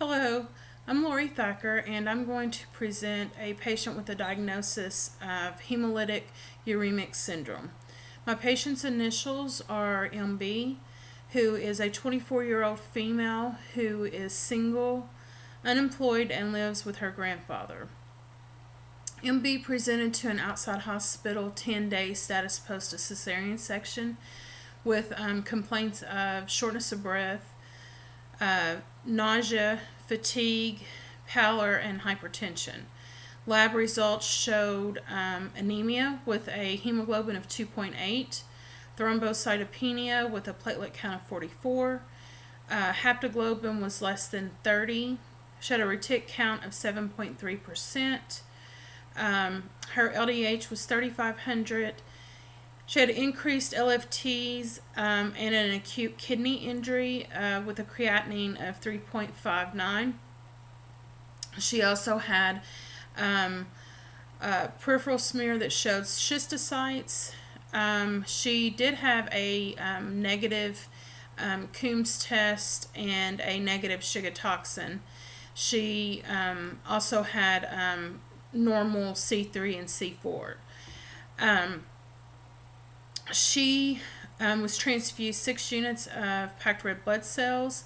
Hello, I'm Lori Thacker, and I'm going to present a patient with a diagnosis of hemolytic uremic syndrome. My patient's initials are MB, who is a 24-year-old female who is single, unemployed, and lives with her grandfather. MB presented to an outside hospital 10-day status post a cesarean section with complaints of shortness of breath, nausea, fatigue, pallor, and hypertension. Lab results showed anemia with a hemoglobin of 2.8, thrombocytopenia with a platelet count of 44, haptoglobin was less than 30, she had a retic count of 7.3%, her LDH was 3,500. She had increased LFTs and an acute kidney injury with a creatinine of 3.59. She also had a peripheral smear that showed schistocytes. She did have a negative Coombs test and a negative Shiga toxin. She also had normal C3 and C4. She was transfused 6 units of packed red blood cells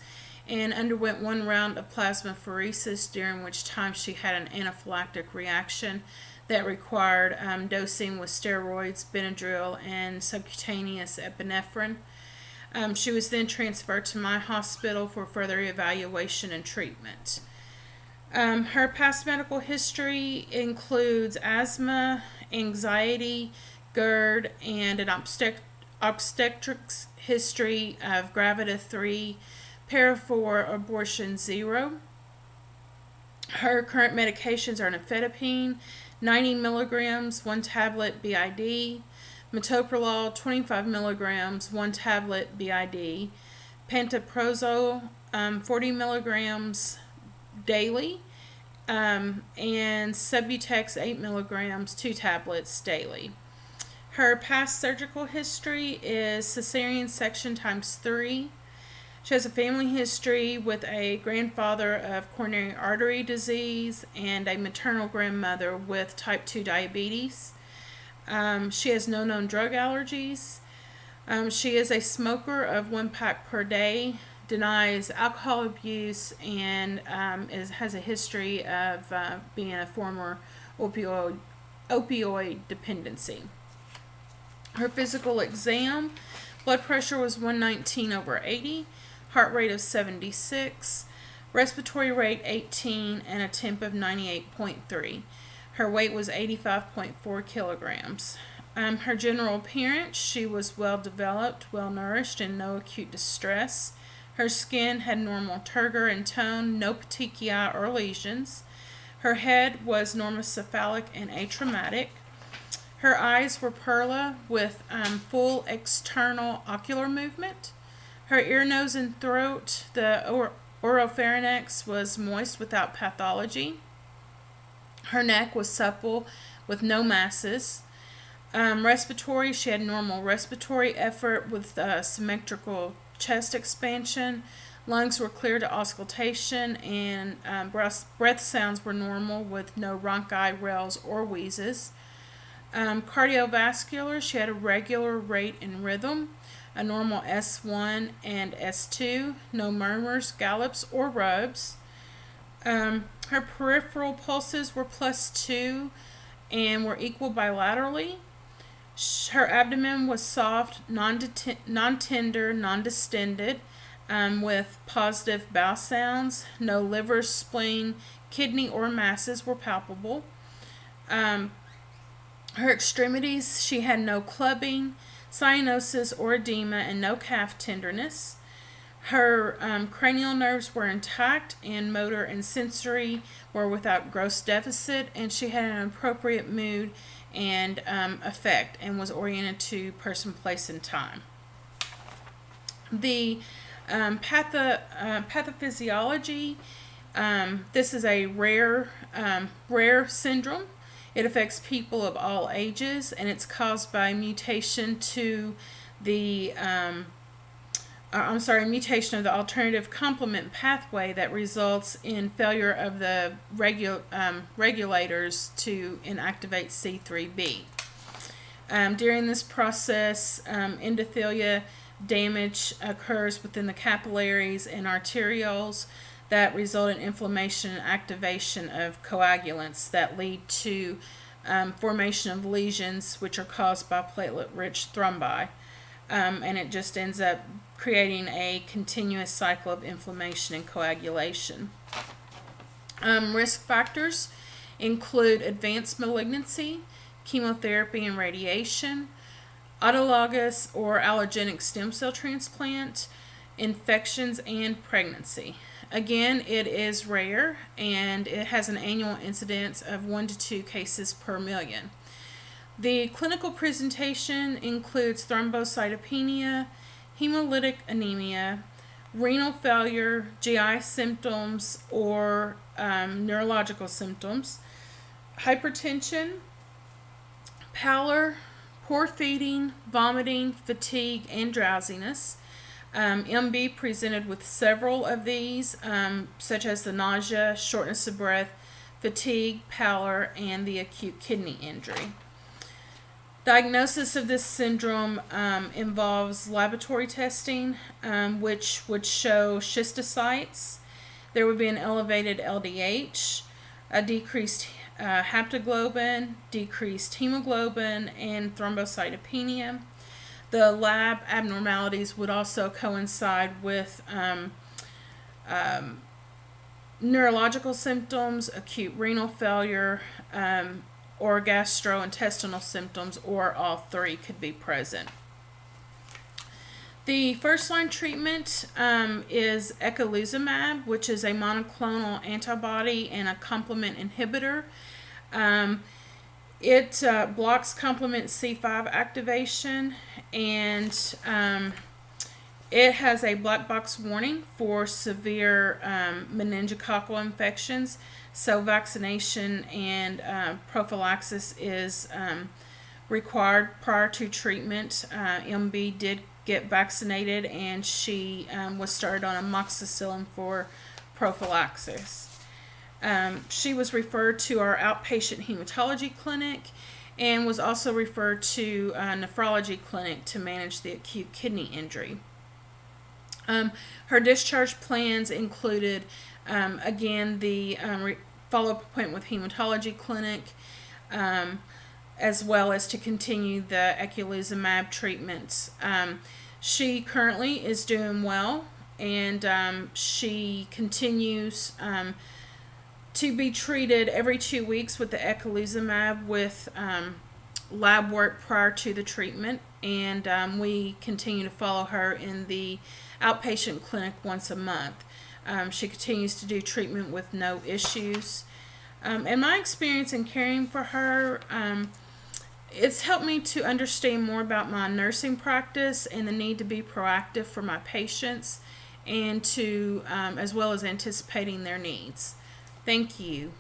and underwent 1 round of plasmapheresis, during which time she had an anaphylactic reaction that required dosing with steroids, Benadryl, and subcutaneous epinephrine. She was then transferred to my hospital for further evaluation and treatment. Her past medical history includes asthma, anxiety, GERD, and an obstetrics history of Gravida 3, Para 4, abortion 0. Her current medications are nifedipine, 90 milligrams, 1 tablet BID, metoprolol, 25 milligrams, 1 tablet BID, pantoprazole, 40 milligrams daily, and Subutex 8 milligrams, 2 tablets daily. Her past surgical history is cesarean section times 3. She has a family history with a grandfather of coronary artery disease and a maternal grandmother with type 2 diabetes. She has no known drug allergies. She is a smoker of 1 pack per day, denies alcohol abuse, and has a history of being a former opioid dependency. Her physical exam, blood pressure was 119/80, heart rate of 76, respiratory rate 18, and a temp of 98.3. Her weight was 85.4 kilograms. Her general appearance, she was well developed, well nourished, and no acute distress. Her skin had normal turgor and tone, no petechiae or lesions. Her head was normocephalic and atraumatic. Her eyes were perla with full external ocular movement. Her ear, nose, and throat, the oropharynx, was moist without pathology. Her neck was supple with no masses. Respiratory, she had normal respiratory effort with symmetrical chest expansion. Lungs were clear to auscultation, and breath sounds were normal with no rhonchi, rales, or wheezes. Cardiovascular, she had a regular rate and rhythm, a normal S1 and S2, no murmurs, gallops, or rubs. Her peripheral pulses were +2 and were equal bilaterally. Her abdomen was soft, non-tender, non-distended, with positive bowel sounds. No liver, spleen, kidney, or masses were palpable. Her extremities, she had no clubbing, cyanosis, or edema, and no calf tenderness. Her cranial nerves were intact, and motor and sensory were without gross deficit, and she had an appropriate mood and affect, and was oriented to person, place, and time. The pathophysiology, this is a rare syndrome. It affects people of all ages, and it's caused by mutation to the mutation of the alternative complement pathway that results in failure of the regulators to inactivate C3b. During this process, endothelia damage occurs within the capillaries and arterioles that result in inflammation and activation of coagulants that lead to formation of lesions, which are caused by platelet-rich thrombi. And it just ends up creating a continuous cycle of inflammation and coagulation. Risk factors include advanced malignancy, chemotherapy and radiation, autologous or allogeneic stem cell transplant, infections, and pregnancy. Again, it is rare and it has an annual incidence of 1 to 2 cases per million. The clinical presentation includes thrombocytopenia, hemolytic anemia, renal failure, GI symptoms or neurological symptoms, hypertension, pallor, poor feeding, vomiting, fatigue, and drowsiness. MB presented with several of these, such as the nausea, shortness of breath, fatigue, pallor, and the acute kidney injury. Diagnosis of this syndrome involves laboratory testing, which would show schistocytes. There would be an elevated LDH, a decreased haptoglobin, decreased hemoglobin, and thrombocytopenia. The lab abnormalities would also coincide with neurological symptoms, acute renal failure, or gastrointestinal symptoms, or all three could be present. The first-line treatment is eculizumab, which is a monoclonal antibody and a complement inhibitor. It blocks complement C5 activation, and it has a black box warning for severe meningococcal infections, so vaccination and prophylaxis is required prior to treatment. MB did get vaccinated, and she was started on amoxicillin for prophylaxis. She was referred to our outpatient hematology clinic and was also referred to a nephrology clinic to manage the acute kidney injury. Her discharge plans included, again, the follow-up appointment with hematology clinic, as well as to continue the eculizumab treatments. She currently is doing well, and she continues to be treated every 2 weeks with the eculizumab with lab work prior to the treatment, and we continue to follow her in the outpatient clinic once a month. She continues to do treatment with no issues. In my experience in caring for her, it's helped me to understand more about my nursing practice and the need to be proactive for my patients, and to as well as anticipating their needs. Thank you.